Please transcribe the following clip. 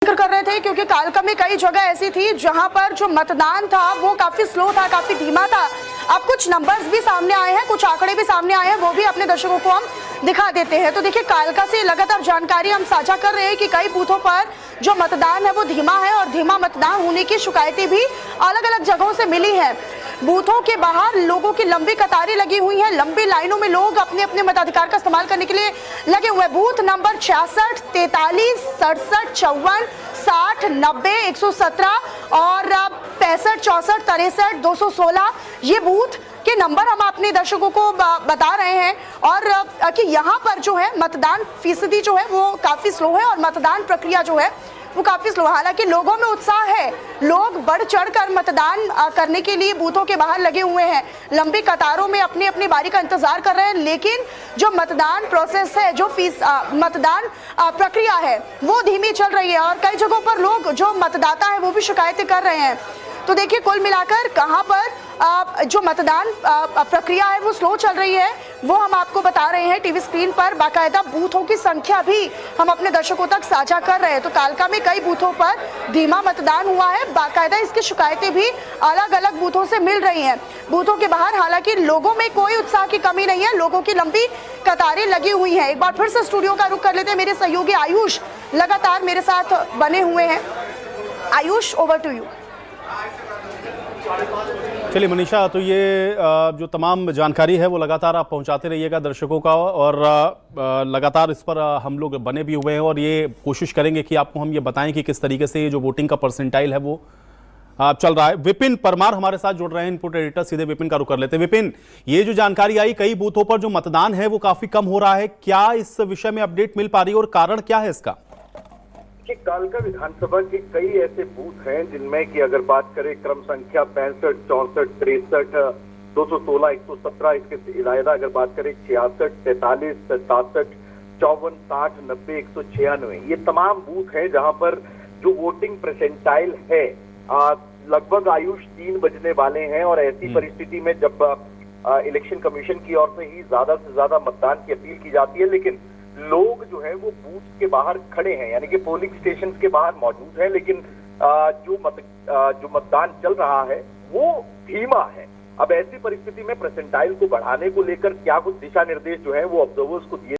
जिक्र कर रहे थे क्योंकि कालका में कई जगह ऐसी थी जहां पर जो मतदान था वो काफी स्लो था, काफी धीमा था। अब कुछ नंबर्स भी सामने आए हैं, कुछ आंकड़े भी सामने आए हैं, वो भी अपने दर्शकों को हम दिखा देते हैं। तो देखिए, कालका से लगातार जानकारी हम साझा कर रहे हैं कि कई बूथों पर जो मतदान है वो धीमा है और धीमा मतदान होने की शिकायतें भी अलग अलग जगहों से मिली हैं। बूथों के बाहर लोगों की लंबी कतारें लगी हुई हैं, लंबी लाइनों में लोग अपने अपने मताधिकार का इस्तेमाल करने के लिए लगे हुए हैं। बूथ नंबर 66, 43, 67, 54, 60, 90, 117 और 65, 64, 63, 216 ये बूथ के नंबर हम अपने दर्शकों को बता रहे हैं। और कि यहाँ पर जो है मतदान फीसदी जो है वो काफी स्लो है और मतदान प्रक्रिया जो है वो काफी स्लो। हालांकि लोगों में उत्साह है, लोग बढ़ चढ़कर मतदान करने के लिए बूथों के बाहर लगे हुए हैं, लंबी कतारों में अपनी अपनी बारी का इंतजार कर रहे हैं। लेकिन जो मतदान प्रोसेस है, जो मतदान प्रक्रिया है वो धीमी चल रही है और कई जगहों पर लोग जो मतदाता है वो भी शिकायतें कर रहे हैं। तो देखिए, कुल मिलाकर कहां पर जो मतदान प्रक्रिया है वो स्लो चल रही है वो हम आपको बता रहे हैं टीवी स्क्रीन पर। बाकायदा बूथों की संख्या भी हम अपने दर्शकों तक साझा कर रहे हैं। तो कालका में कई बूथों पर धीमा मतदान हुआ है, बाकायदा इसकी शिकायतें भी अलग अलग बूथों से मिल रही हैं। बूथों के बाहर हालांकि लोगों में कोई उत्साह की कमी नहीं है, लोगों की लंबी कतारें लगी हुई हैं। एक बार फिर से स्टूडियो का रुख कर लेते हैं, मेरे सहयोगी आयुष लगातार मेरे साथ बने हुए हैं। Ayush, over to you. चलिए मनीषा, तो ये जो तमाम जानकारी है वो लगातार आप पहुंचाते रहिएगा दर्शकों का और लगातार इस पर हम लोग बने भी हुए हैं और ये कोशिश करेंगे कि आपको हम ये बताएं कि किस तरीके से ये जो वोटिंग का परसेंटाइल है वो चल रहा है। विपिन परमार हमारे साथ जुड़ रहे हैं, इनपुट एडिटर। सीधे विपिन का रुख कर लेते हैं। विपिन, ये जो जानकारी आई कई बूथों पर जो मतदान है वो काफी कम हो रहा है, क्या इस विषय में अपडेट मिल पा रही है और कारण क्या है इसका? कि कालका विधानसभा के कई ऐसे बूथ हैं जिनमें कि अगर बात करें क्रम संख्या 65, 64, 63, 216, 117, इसके अलावा अगर बात करें 66, 43, 67, 54, 60, 90, 196, ये तमाम बूथ हैं जहां पर जो वोटिंग परसेंटाइल है लगभग आयुष 3 बजने वाले हैं। और ऐसी परिस्थिति में जब इलेक्शन कमीशन की ओर से ही ज्यादा से ज्यादा मतदान की अपील की जाती है, लेकिन लोग जो है वो बूथ के बाहर खड़े हैं, यानी कि पोलिंग स्टेशन के बाहर मौजूद है, लेकिन जो मतदान चल रहा है वो धीमा है। अब ऐसी परिस्थिति में परसेंटाइल को बढ़ाने को लेकर क्या कुछ दिशा निर्देश जो है वो ऑब्जर्वर्स को दिए